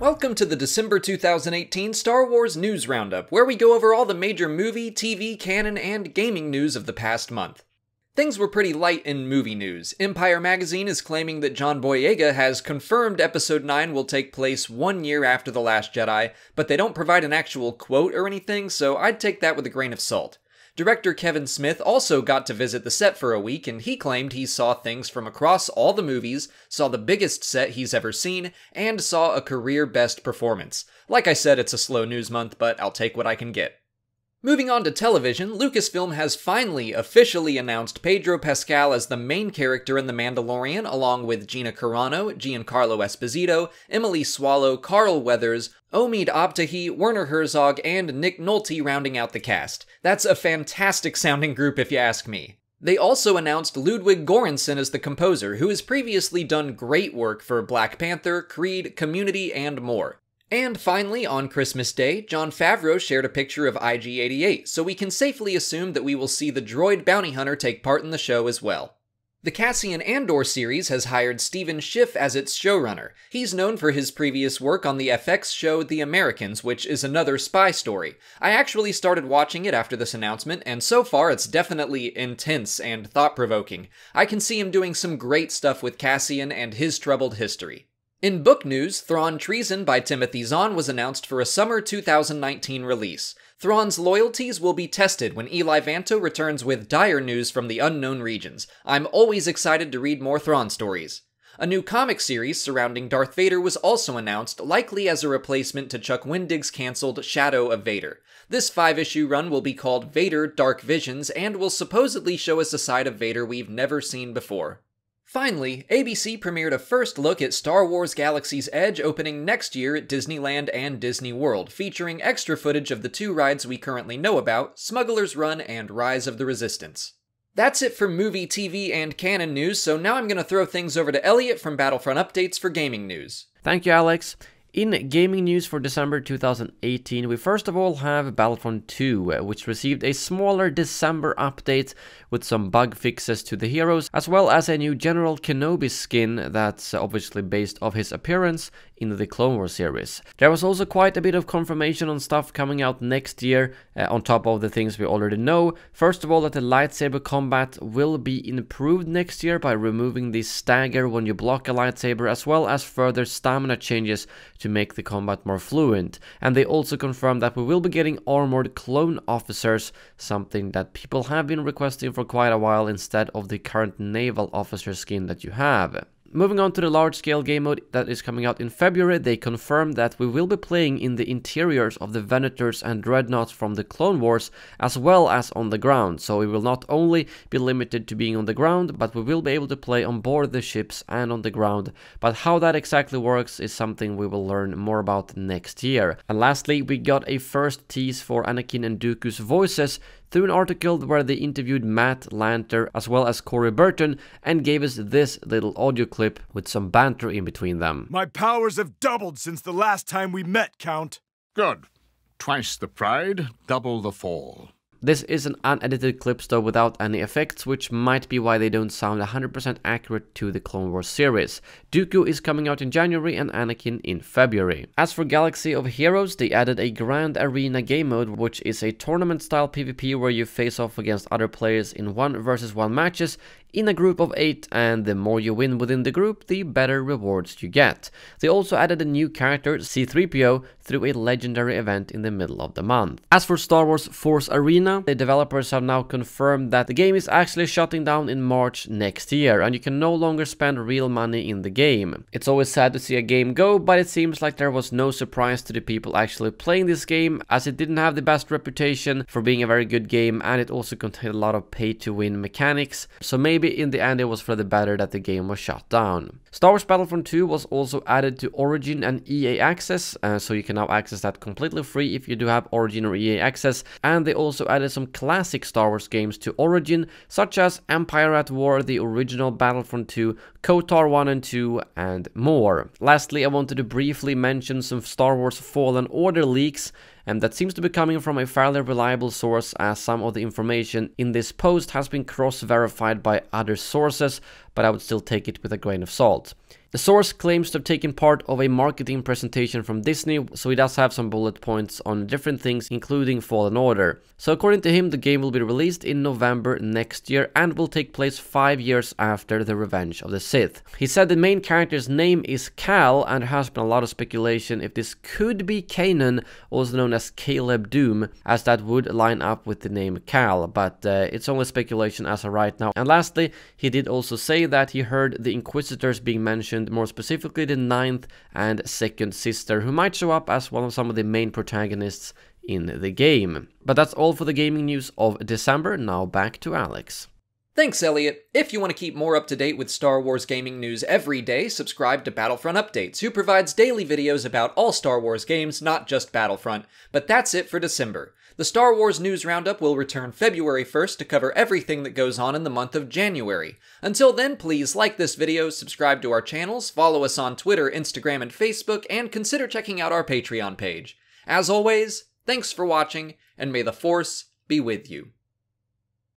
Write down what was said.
Welcome to the December 2018 Star Wars News Roundup, where we go over all the major movie, TV, canon, and gaming news of the past month. Things were pretty light in movie news. Empire magazine is claiming that John Boyega has confirmed Episode 9 will take place 1 year after The Last Jedi, but they don't provide an actual quote or anything, so I'd take that with a grain of salt. Director Kevin Smith also got to visit the set for a week, and he claimed he saw things from across all the movies, saw the biggest set he's ever seen, and saw a career-best performance. Like I said, it's a slow news month, but I'll take what I can get. Moving on to television, Lucasfilm has finally officially announced Pedro Pascal as the main character in The Mandalorian, along with Gina Carano, Giancarlo Esposito, Emily Swallow, Carl Weathers, Omid Abtahi, Werner Herzog, and Nick Nolte rounding out the cast. That's a fantastic sounding group if you ask me. They also announced Ludwig Göransson as the composer, who has previously done great work for Black Panther, Creed, Community, and more. And finally, on Christmas Day, Jon Favreau shared a picture of IG-88, so we can safely assume that we will see the droid bounty hunter take part in the show as well. The Cassian Andor series has hired Stephen Schiff as its showrunner. He's known for his previous work on the FX show The Americans, which is another spy story. I actually started watching it after this announcement, and so far it's definitely intense and thought-provoking. I can see him doing some great stuff with Cassian and his troubled history. In book news, Thrawn Treason by Timothy Zahn was announced for a summer 2019 release. Thrawn's loyalties will be tested when Eli Vanto returns with dire news from the unknown regions. I'm always excited to read more Thrawn stories. A new comic series surrounding Darth Vader was also announced, likely as a replacement to Chuck Wendig's cancelled Shadow of Vader. This 5-issue run will be called Vader Dark Visions and will supposedly show us a side of Vader we've never seen before. Finally, ABC premiered a first look at Star Wars Galaxy's Edge opening next year at Disneyland and Disney World, featuring extra footage of the two rides we currently know about, Smuggler's Run and Rise of the Resistance. That's it for movie, TV, and canon news, so now I'm going to throw things over to Elliot from Battlefront Updates for gaming news. Thank you, Alex. In gaming news for December 2018, we first of all have Battlefront 2, which received a smaller December update with some bug fixes to the heroes, as well as a new General Kenobi skin that's obviously based off his appearance in the Clone Wars series. There was also quite a bit of confirmation on stuff coming out next year, on top of the things we already know. First of all, that the lightsaber combat will be improved next year by removing the stagger when you block a lightsaber, as well as further stamina changes to make the combat more fluent. And they also confirmed that we will be getting armored clone officers, something that people have been requesting for quite a while instead of the current naval officer skin that you have. Moving on to the large-scale game mode that is coming out in February, they confirmed that we will be playing in the interiors of the Venators and Dreadnoughts from the Clone Wars, as well as on the ground. So we will not only be limited to being on the ground, but we will be able to play on board the ships and on the ground. But how that exactly works is something we will learn more about next year. And lastly, we got a first tease for Anakin and Dooku's voices through an article where they interviewed Matt Lanter as well as Corey Burton and gave us this little audio clip with some banter in between them. My powers have doubled since the last time we met, Count. Good. Twice the pride, double the fall. This is an unedited clip though without any effects, which might be why they don't sound 100% accurate to the Clone Wars series. Dooku is coming out in January and Anakin in February. As for Galaxy of Heroes, they added a Grand Arena game mode, which is a tournament style PvP where you face off against other players in 1 versus 1 matches in a group of 8, and the more you win within the group, the better rewards you get. They also added a new character, C-3PO, through a legendary event in the middle of the month. As for Star Wars Force Arena, the developers have now confirmed that the game is actually shutting down in March next year, and you can no longer spend real money in the game. It's always sad to see a game go, but it seems like there was no surprise to the people actually playing this game, as it didn't have the best reputation for being a very good game, and it also contained a lot of pay-to-win mechanics, so maybe in the end it was for the better that the game was shut down. Star Wars Battlefront 2 was also added to Origin and EA Access, so you can now access that completely free if you do have Origin or EA Access, and they also added some classic Star Wars games to Origin, such as Empire at War, the original Battlefront 2, KOTOR 1 and 2, and more. Lastly, I wanted to briefly mention some Star Wars Fallen Order leaks. and that seems to be coming from a fairly reliable source, as some of the information in this post has been cross-verified by other sources, but I would still take it with a grain of salt. The source claims to have taken part of a marketing presentation from Disney, so he does have some bullet points on different things, including Fallen Order. So according to him, the game will be released in November next year and will take place 5 years after the Revenge of the Sith. He said the main character's name is Cal, and there has been a lot of speculation if this could be Kanan, also known as Caleb Doom, as that would line up with the name Cal, but it's only speculation as of right now. And lastly, he did also say that he heard the Inquisitors being mentioned, more specifically the 9th and 2nd sister, who might show up as one of some of the main protagonists in the game. But that's all for the gaming news of December. Now back to Alex. Thanks, Elliot. If you want to keep more up to date with Star Wars gaming news every day, subscribe to Battlefront Updates, who provides daily videos about all Star Wars games, not just Battlefront. But that's it for December. The Star Wars News Roundup will return February 1st to cover everything that goes on in the month of January. Until then, please like this video, subscribe to our channels, follow us on Twitter, Instagram, and Facebook, and consider checking out our Patreon page. As always, thanks for watching, and may the Force be with you.